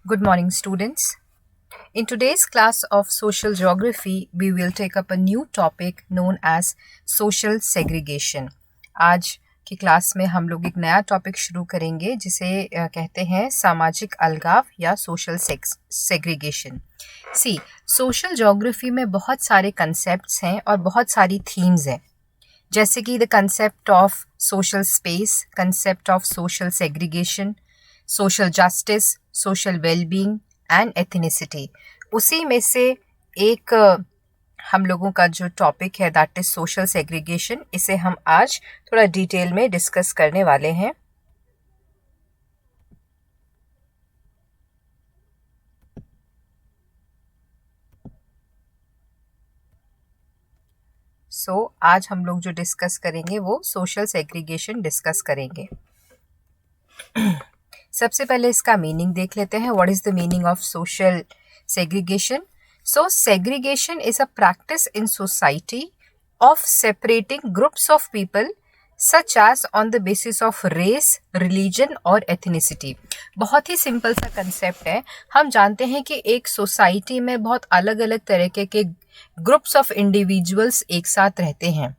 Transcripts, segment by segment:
Good morning, students. In today's class of social geography, we will take up a new topic known as social segregation. आज की class में हम लोग एक नया टॉपिक शुरू करेंगे जिसे कहते हैं सामाजिक अलगाव या सोशल सेग्रीगेशन. सी सोशल ज्योग्राफी में बहुत सारे कंसेप्ट्स हैं और बहुत सारी थीम्स हैं, जैसे कि the concept of social space, concept of social segregation, social justice, social wellbeing and ethnicity. उसी में से एक हम लोगों का जो टॉपिक है दैट इज सोशल सेग्रीगेशन, इसे हम आज थोड़ा डिटेल में डिस्कस करने वाले हैं. आज हम लोग जो डिस्कस करेंगे वो सोशल सेग्रीगेशन डिस्कस करेंगे. सबसे पहले इसका मीनिंग देख लेते हैं. What is the meaning of social segregation? So segregation is a practice in society of separating groups of people such as on the basis of race, religion और ethnicity. बहुत ही simple सा कंसेप्ट है. हम जानते हैं कि एक सोसाइटी में बहुत अलग अलग तरीके के ग्रुप्स ऑफ इंडिविजुअल्स एक साथ रहते हैं.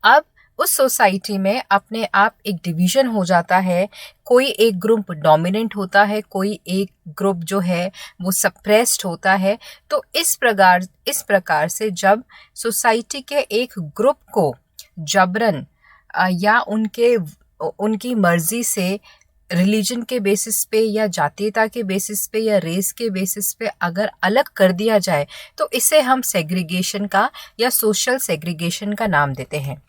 अब उस सोसाइटी में अपने आप एक डिवीज़न हो जाता है. कोई एक ग्रुप डोमिनेंट होता है, कोई एक ग्रुप जो है वो सप्रेस्ड होता है. तो इस प्रकार से जब सोसाइटी के एक ग्रुप को जबरन या उनकी मर्जी से रिलीजन के बेसिस पे या जातीयता के बेसिस पे या रेस के बेसिस पे अगर अलग कर दिया जाए तो इसे हम सेग्रीगेशन का या सोशल सेग्रीगेशन का नाम देते हैं.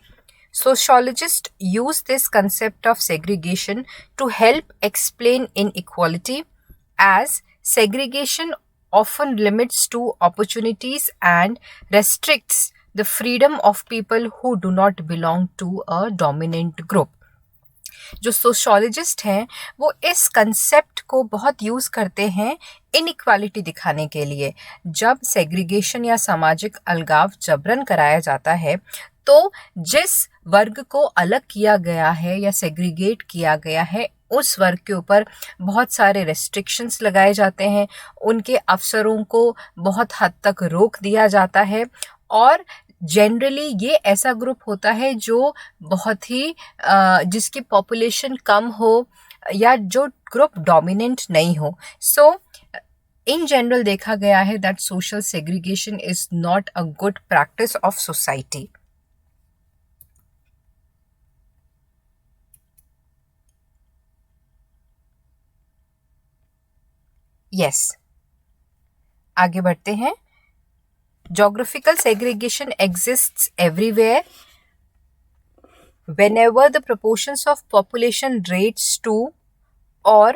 Sociologists use this concept of segregation to help explain inequality, as segregation often limits to opportunities and restricts the freedom of people who do not belong to a dominant group. जो sociologist हैं वो इस concept को बहुत use करते हैं inequality दिखाने के लिए. जब सेग्रीगेशन या सामाजिक अलगाव जबरन कराया जाता है तो जिस वर्ग को अलग किया गया है या सेग्रीगेट किया गया है उस वर्ग के ऊपर बहुत सारे रेस्ट्रिक्शंस लगाए जाते हैं, उनके अवसरों को बहुत हद तक रोक दिया जाता है. और जनरली ये ऐसा ग्रुप होता है जो बहुत ही जिसकी पॉपुलेशन कम हो या जो ग्रुप डोमिनेंट नहीं हो. सो इन जनरल देखा गया है that social segregation is not a good practice of society. Yes, आगे बढ़ते हैं. Geographical segregation exists everywhere whenever the proportions of population rates to or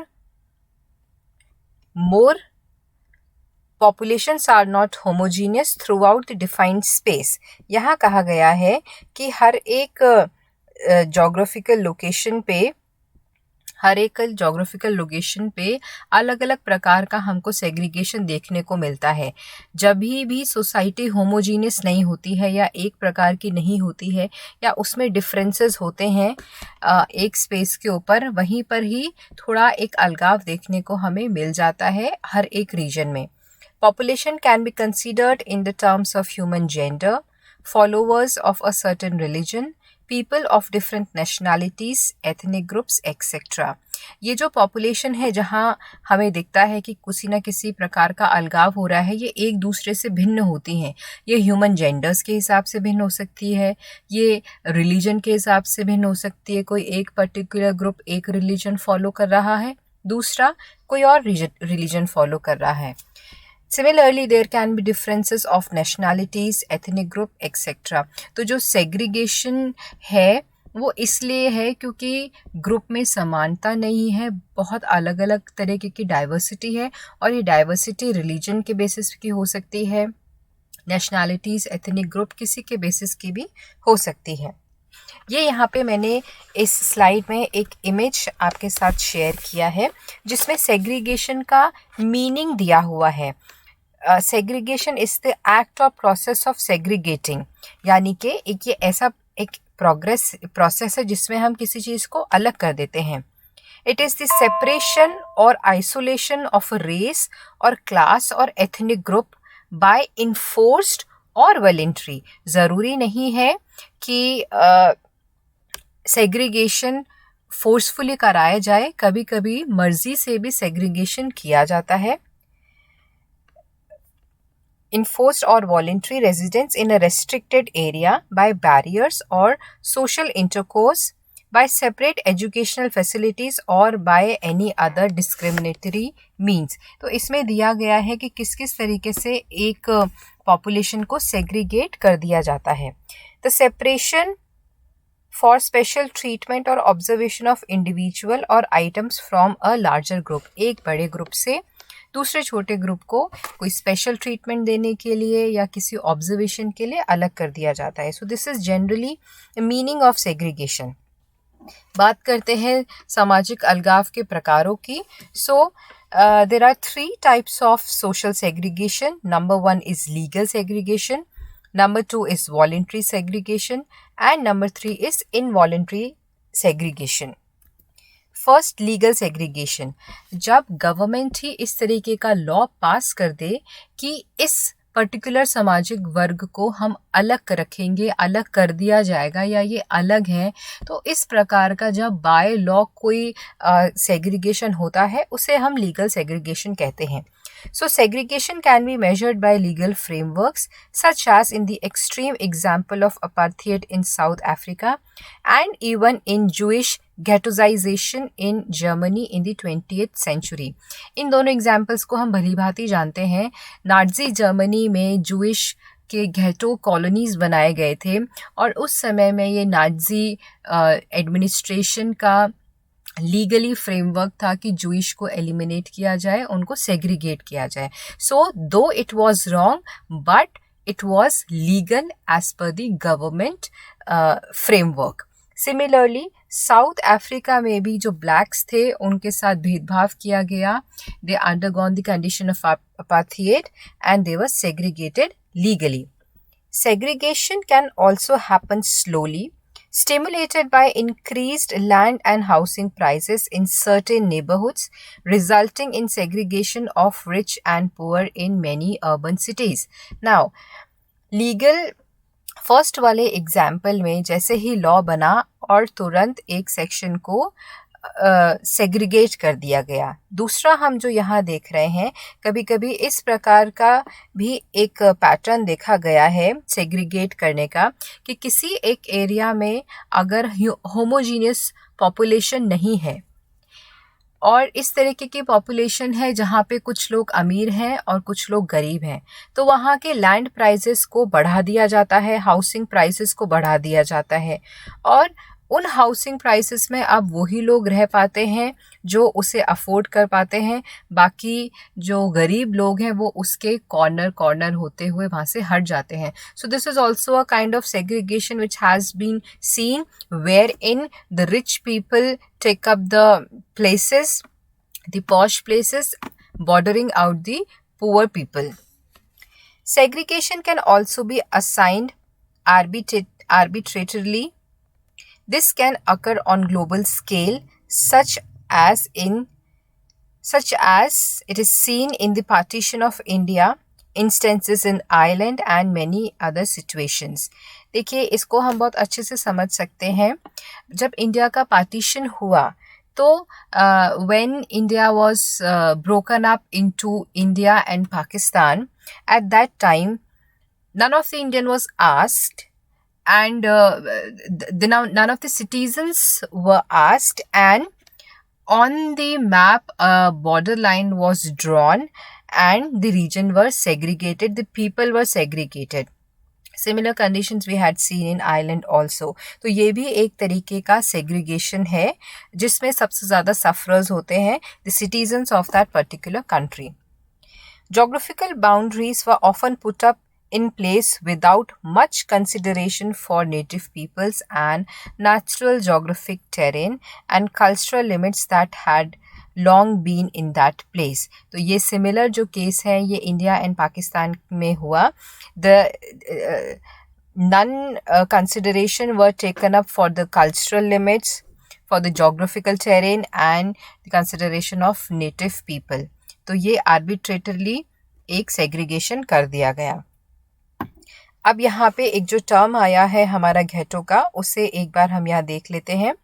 more populations are not homogeneous throughout the defined space. यहाँ कहा गया है कि हर एक geographical location पे अलग अलग प्रकार का हमको सेग्रीगेशन देखने को मिलता है. जब भी सोसाइटी होमोजीनियस नहीं होती है या एक प्रकार की नहीं होती है या उसमें डिफरेंसेस होते हैं एक स्पेस के ऊपर, वहीं पर ही थोड़ा एक अलगाव देखने को हमें मिल जाता है हर एक रीजन में. Population can be considered in the terms of human gender, followers of a certain religion, people of different nationalities, ethnic groups etcetera. ये जो पॉपुलेशन है जहाँ हमें दिखता है कि किसी न किसी प्रकार का अलगाव हो रहा है, ये एक दूसरे से भिन्न होती हैं. ये ह्यूमन जेंडर्स के हिसाब से भिन्न हो सकती है, ये रिलीजन के हिसाब से भिन्न हो सकती है. कोई एक पर्टिकुलर ग्रुप एक रिलीजन फॉलो कर रहा है, दूसरा कोई और रिलीजन फॉलो कर रहा है. Similarly, there can be differences of nationalities, ethnic group, etc. तो जो segregation है वो इसलिए है क्योंकि ग्रुप में समानता नहीं है, बहुत अलग अलग तरीके की डाइवर्सिटी है. और ये डाइवर्सिटी रिलीजन के बेसिस की हो सकती है, नेशनैलिटीज़, एथनिक ग्रुप किसी के बेसिस की भी हो सकती है. ये यहाँ पे मैंने इस स्लाइड में एक इमेज आपके साथ शेयर किया है जिसमें सेग्रीगेशन का मीनिंग दिया हुआ है. सेग्रीगेशन इज द एक्ट और प्रोसेस ऑफ सेग्रीगेटिंग, यानी कि ये ऐसा एक प्रोसेस है जिसमें हम किसी चीज़ को अलग कर देते हैं. It is the separation or isolation of a race or class or ethnic group by enforced और voluntary. ज़रूरी नहीं है कि सेग्रीगेशन फोर्सफुली कराया जाए, कभी कभी मर्जी से भी सेग्रीगेशन किया जाता है. Enforced or voluntary residence in a restricted area by barriers or social intercourse, by separate educational facilities or by any other discriminatory means. तो इसमें दिया गया है कि किस किस तरीके से एक पॉपुलेशन को सेग्रीगेट कर दिया जाता है. The separation for special treatment or observation of individual or items from a larger group. एक बड़े ग्रुप से दूसरे छोटे ग्रुप को कोई स्पेशल ट्रीटमेंट देने के लिए या किसी ऑब्जर्वेशन के लिए अलग कर दिया जाता है. So this is generally meaning of segregation. बात करते हैं सामाजिक अलगाव के प्रकारों की. So there are 3 types of social segregation. Number 1 is legal segregation, number 2 is voluntary segregation and number 3 is involuntary segregation. First, legal segregation. जब गवर्नमेंट ही इस तरीके का लॉ पास कर दे कि इस पर्टिकुलर सामाजिक वर्ग को हम अलग रखेंगे, अलग कर दिया जाएगा या ये अलग है, तो इस प्रकार का जब बाय लॉ कोई सेग्रीगेशन होता है उसे हम लीगल सेग्रीगेशन कहते हैं. So segregation can be measured by legal frameworks such as in the extreme example of apartheid in South Africa and even in Jewish ghettoization in Germany in the 20th century. इन दोनों examples को हम भली भांति जानते हैं. Nazi Germany में Jewish के ghetto colonies बनाए गए थे और उस समय में ये नाज़ी एडमिनिस्ट्रेशन का लीगली फ्रेमवर्क था कि जूइश को एलिमिनेट किया जाए, उनको सेग्रीगेट किया जाए. So though it was wrong but it was legal as per the government framework. Similarly South Africa में भी जो ब्लैक्स थे उनके साथ भेदभाव किया गया. They undergone the condition of apartheid and they were segregated legally. Segregation can also happen slowly, stimulated by increased land and housing prices in certain neighborhoods, resulting in segregation of rich and poor in many urban cities. Now, legal first वाले example में जैसे ही law बना और तुरंत एक section को segregate कर दिया गया. दूसरा हम जो यहाँ देख रहे हैं, कभी कभी इस प्रकार का भी एक पैटर्न देखा गया है सेग्रीगेट करने का कि किसी एक एरिया में अगर होमोजीनियस पॉपुलेशन नहीं है और इस तरीके की पॉपुलेशन है जहाँ पे कुछ लोग अमीर हैं और कुछ लोग गरीब हैं, तो वहाँ के लैंड प्राइसेस को बढ़ा दिया जाता है, हाउसिंग प्राइसेस को बढ़ा दिया जाता है और उन हाउसिंग प्राइसेस में अब वही लोग रह पाते हैं जो उसे अफोर्ड कर पाते हैं. बाकी जो गरीब लोग हैं वो उसके कॉर्नर होते हुए वहाँ से हट जाते हैं. So this is also a kind of segregation which has been seen where in the rich people take up the places, the posh places bordering out the poor people. Segregation can also be assigned arbitrarily. This can occur on global scale, such as it is seen in the partition of India, instances in Ireland and many other situations. देखिए, इसको हम बहुत अच्छे से समझ सकते हैं. जब इंडिया का पार्टीशन हुआ तो when India was broken up into India and Pakistan, at that time none of the Indian was asked and none of the citizens were asked, and on the map a border line was drawn and the region were segregated, the people were segregated. Similar conditions we had seen in Ireland also. तो ये भी एक तरीके का segregation है जिसमें सबसे ज़्यादा sufferers होते हैं the citizens of that particular country. Geographical boundaries were often put up in place without much consideration for native peoples and natural geographic terrain and cultural limits that had long been in that place. तो ये similar जो case है ये India and Pakistan में हुआ. None consideration were taken up for the cultural limits, for the geographical terrain and the consideration of native people. तो ये arbitrarily एक segregation कर दिया गया. अब यहाँ पे एक जो टर्म आया है हमारा ghetto का, उसे एक बार हम यहाँ देख लेते हैं.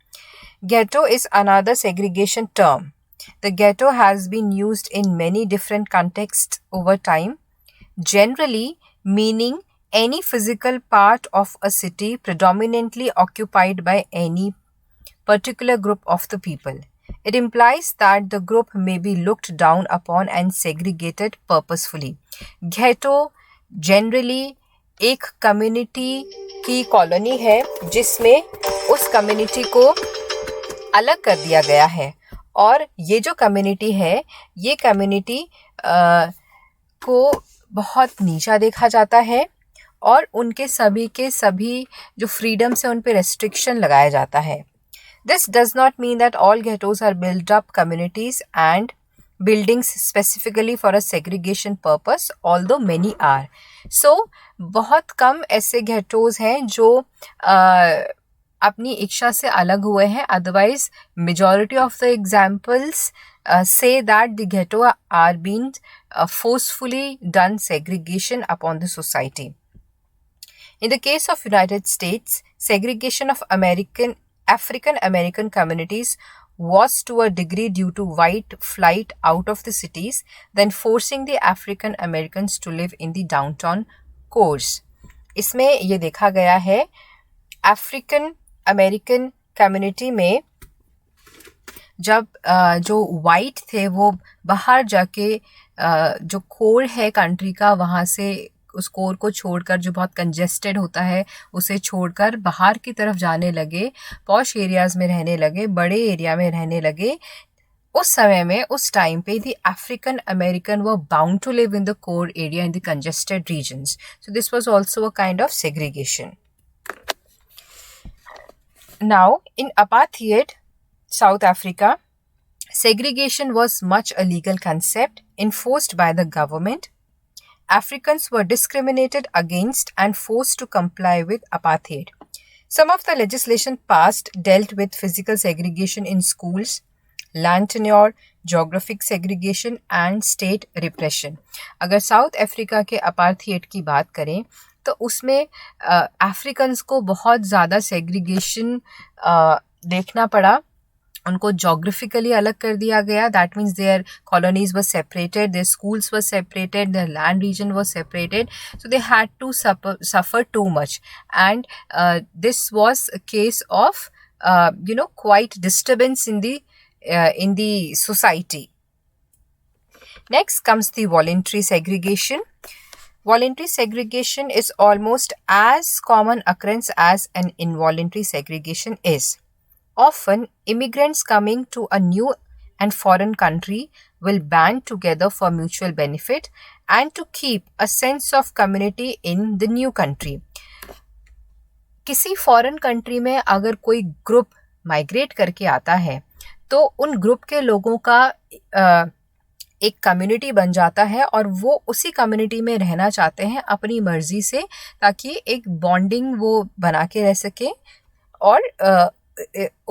Ghetto is another segregation term. The ghetto has been used in many different contexts over time, generally meaning any physical part of a city predominantly occupied by any particular group of the people. It implies that the group may be looked down upon and segregated purposefully. Ghetto generally एक community की colony है जिसमें उस community को अलग कर दिया गया है, और ये जो कम्युनिटी है ये कम्युनिटी को बहुत नीचा देखा जाता है और उनके सभी के सभी जो फ्रीडम्स है उन पे रेस्ट्रिक्शन लगाया जाता है. This does not mean that all ghettos are built up communities and buildings specifically for a segregation purpose, although many are. So बहुत कम ऐसे ghettos हैं जो अपनी इच्छा से अलग हुए हैं. Otherwise, majority of the examples say that the ghetto are being forcefully done segregation upon the society. In the case of United States, segregation of African American communities was to a degree due to white flight out of the cities, then forcing the African Americans to live in the downtown cores. इसमें ये देखा गया है African American community में जब जो white थे वो बाहर जाके जो कोर है कंट्री का वहाँ से उस कोर को छोड़कर जो बहुत कंजेस्टेड होता है उसे छोड़कर बाहर की तरफ जाने लगे, पॉश एरियाज में रहने लगे, बड़े एरिया में रहने लगे. उस समय में उस टाइम पे the African American were bound to live in the core area in the congested regions. So this was also a kind of segregation. Now in apartheid South Africa, segregation was much a legal concept enforced by the government. Africans were discriminated against and forced to comply with apartheid. Some of the legislation passed dealt with physical segregation in schools, land tenure, geographic segregation and state repression. अगर south Africa के apartheid की बात करें तो उसमें Africans को बहुत ज़्यादा सेग्रीगेशन देखना पड़ा. उनको जोग्राफिकली अलग कर दिया गया. That means their colonies were separated, their schools were separated, their land region were separated. So they had to suffer too much and this was a case of quite disturbance in the society. Next comes the voluntary segregation. Voluntary segregation is almost as common occurrence as an involuntary segregation is. Often, immigrants coming to a new and foreign country will band together for mutual benefit and to keep a sense of community in the new country. किसी foreign country में अगर कोई group migrate करके आता है तो उन group के लोगों का एक कम्युनिटी बन जाता है और वो उसी कम्युनिटी में रहना चाहते हैं अपनी मर्जी से, ताकि एक बॉन्डिंग वो बना के रह सके और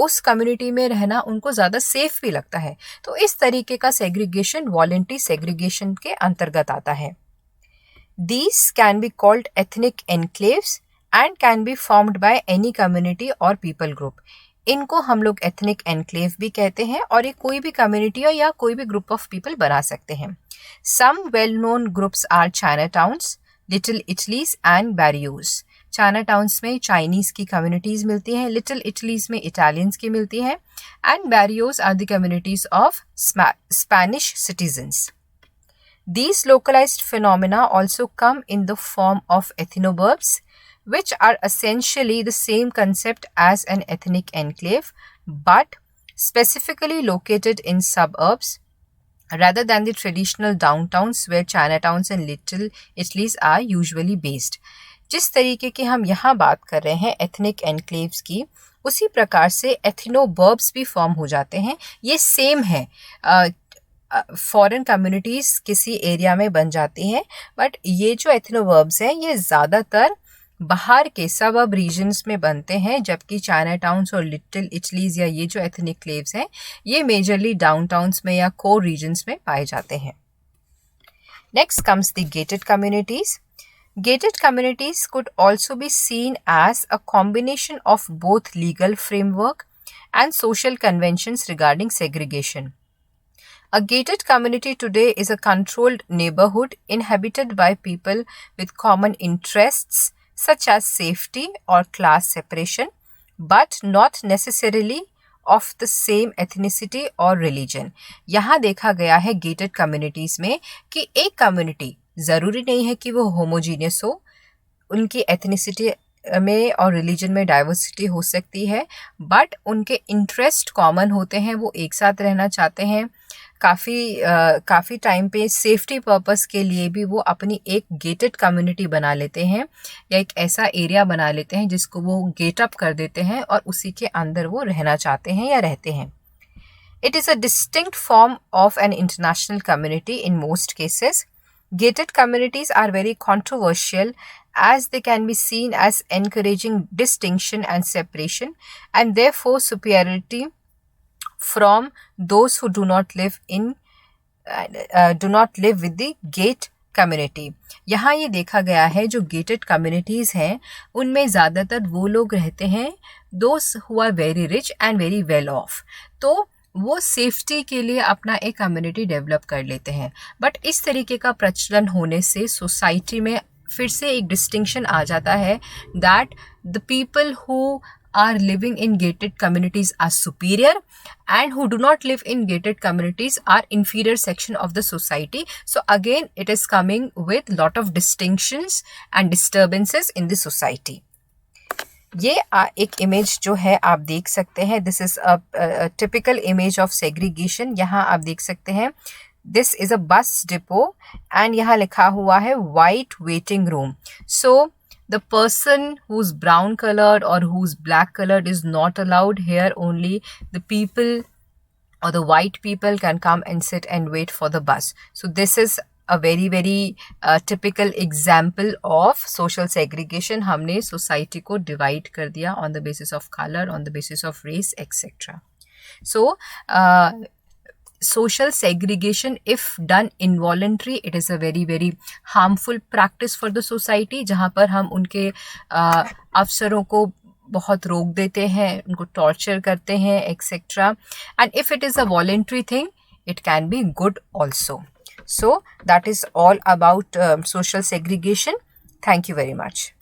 उस कम्युनिटी में रहना उनको ज़्यादा सेफ भी लगता है. तो इस तरीके का सेग्रीगेशन वॉलंटरी सेग्रीगेशन के अंतर्गत आता है. These can be called ethnic enclaves and can be formed by any community or people group. इनको हम लोग एथनिक एनक्लेव भी कहते हैं और ये कोई भी कम्युनिटी या कोई भी ग्रुप ऑफ पीपल बना सकते हैं. Some well known groups are Chinatowns, Little Italys and barrios. Chinatowns में चाइनीज की कम्युनिटीज मिलती हैं, लिटिल इटलीज में इटालियंस की मिलती हैं and barrios are the communities of Spanish citizens. These localized phenomena also come in the form of ethnoburbs, which are essentially the same concept as an ethnic enclave, but specifically located in suburbs rather than the traditional downtowns where Chinatowns and Little Italies are usually based. जिस तरीके की हम यहाँ बात कर रहे हैं ethnic enclaves की, उसी प्रकार से ethnoburbs भी फॉर्म हो जाते हैं. ये सेम है, फॉरेन कम्युनिटीज़ किसी एरिया में बन जाती हैं, बट ये जो एथनोवर्ब्स हैं ये ज़्यादातर बाहर के सबअब रीजन्स में बनते हैं, जबकि चाइना टाउन्स और लिटिल इटलीज या ये जो एथनिक क्लेव्स हैं ये मेजरली डाउन टाउन्स में या कोर रीजन्स में पाए जाते हैं. Next comes the gated communities. Gated communities could also be seen as a combination of both legal framework and social conventions regarding segregation. A gated community today is a controlled neighborhood inhabited by people with common interests such as safety or class separation, but not necessarily of the same ethnicity or religion. यहाँ देखा गया है gated communities में कि एक community ज़रूरी नहीं है कि वो होमोजीनियस हो, उनकी एथनिसिटी में और रिलीजन में डाइवर्सिटी हो सकती है, बट उनके इंटरेस्ट कॉमन होते हैं, वो एक साथ रहना चाहते हैं. काफ़ी टाइम पे सेफ्टी पर्पस के लिए भी वो अपनी एक गेटेड कम्युनिटी बना लेते हैं या एक ऐसा एरिया बना लेते हैं जिसको वो गेट अप कर देते हैं और उसी के अंदर वो रहना चाहते हैं या रहते हैं. It is a distinct form of an international community in most cases. Gated communities are very controversial as they can be seen as encouraging distinction and separation and therefore superiority from those who do not live with the gate community. यहाँ ये देखा गया है जो gated communities हैं उनमें ज़्यादातर वो लोग रहते हैं those who are very rich and very well off. तो वो सेफ्टी के लिए अपना एक कम्युनिटी डेवलप कर लेते हैं. बट इस तरीके का प्रचलन होने से सोसाइटी में फिर से एक डिस्टिंक्शन आ जाता है that the people who are living in gated communities are superior and who do not live in gated communities are inferior section of the society. So again it is coming with lot of distinctions and disturbances in the society. ये एक image जो है आप देख सकते हैं. This is a typical image of segregation. यहाँ आप देख सकते हैं this is a bus depot and यहाँ लिखा हुआ है white waiting room. So the person who's brown colored or who's black colored is not allowed here. Only the people or the white people can come and sit and wait for the bus. So this is a very very typical example of social segregation. हमने society को divide कर दिया on the basis of color, on the basis of race, etc. So social segregation, if done involuntary, it is a very very harmful practice for the society, जहाँ पर हम उनके अवसरों को बहुत रोक देते हैं, उनको टॉर्चर करते हैं, etc. And if it is a voluntary thing, it can be good also. So that is all about social segregation. Thank you very much.